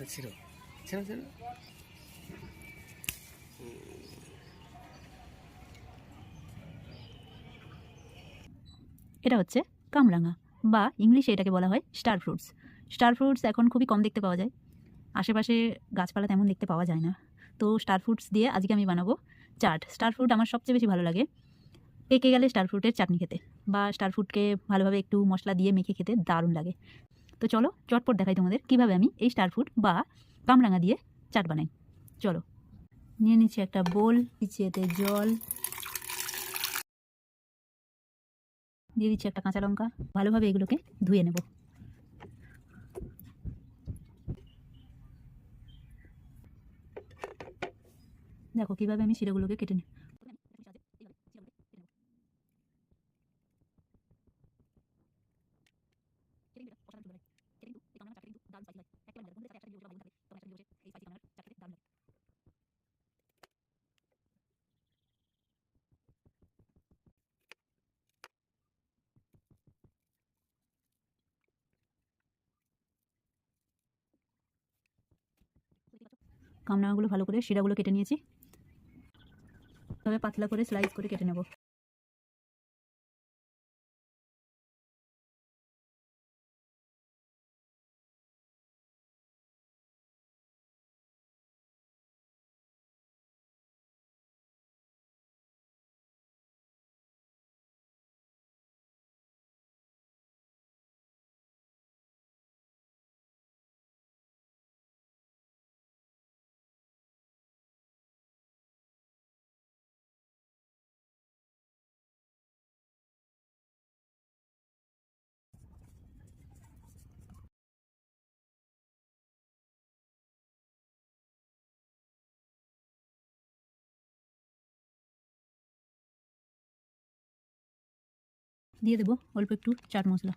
হাতটা ছিঁড়ো, ছিঁড়ো ছিঁড়ো। এটা হচ্ছে কামরাঙা, বা ইংলিশে এটাকে বলা হয় স্টার ফ্রুটস। স্টার ফ্রুটস এখন খুবই কম দেখতে পাওয়া যায়, আশেপাশে গাছপালা তেমন দেখতে পাওয়া যায় না। তো স্টার ফ্রুটস দিয়ে আজকে আমি বানাবো চাট। স্টার ফ্রুট আমার সবচেয়ে বেশি ভালো লাগে পেকে গেলে স্টার ফ্রুটের চাটনি খেতে, বা স্টার ফ্রুটকে ভালোভাবে একটু মশলা দিয়ে মেখে খেতে দারুণ লাগে। তো চলো চটপট দেখাই তোমাদের কীভাবে আমি এই স্টার ফ্রুট বা কামরাঙা দিয়ে চাট বানাই। চলো, নিয়ে নিচ্ছি একটা বোল, দিচ্ছি এতে জল, দিয়ে দিচ্ছি একটা কাঁচা লঙ্কা। ভালোভাবে এগুলোকে ধুয়ে নেব। দেখো কীভাবে আমি শিরাগুলোকে কেটে নিই। কামরাঙাগুলো ভালো করে শিরাগুলো কেটে নিয়েছি, তবে পাতলা করে স্লাইস করে কেটে নেব। দিয়ে দেবো অল্প একটু চাট মশলা।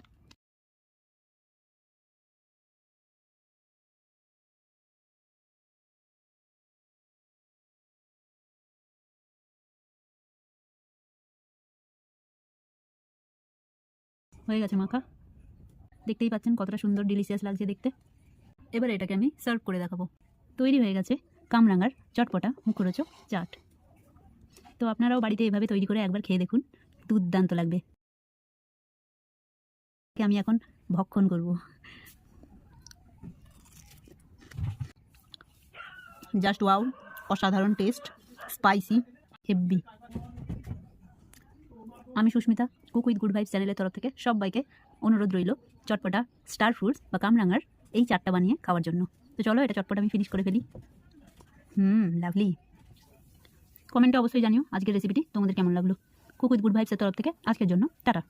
হয়ে গেছে মাখা, দেখতেই পাচ্ছেন কতটা সুন্দর ডিলিশিয়াস লাগছে দেখতে। এবার এটাকে আমি সার্ভ করে দেখাবো। তৈরি হয়ে গেছে কামরাঙার চটপটা মুখরোচক চাট। তো আপনারাও বাড়িতে এভাবে তৈরি করে একবার খেয়ে দেখুন, দুর্দান্ত লাগবে। আমি এখন ভক্ষণ করব। জাস্ট ওয়াও, অসাধারণ টেস্ট, স্পাইসি, হেভি। আমি Susmita, cook with good vibes চ্যানেলের তরফ থেকে সবাইকে অনুরোধ রইল চটপটা স্টার ফ্রুটস বা কামরাঙার এই চাটটা বানিয়ে খাওয়ার জন্য। তো চলো এটা চটপটা আমি ফিনিশ করে ফেলি। লাভলি। কমেন্টে অবশ্যই জানিও আজকের রেসিপিটি তোমাদের কেমন লাগলো। কুক উইথ গুড ভাইবসের তরফ থেকে আজকের জন্য টাটা।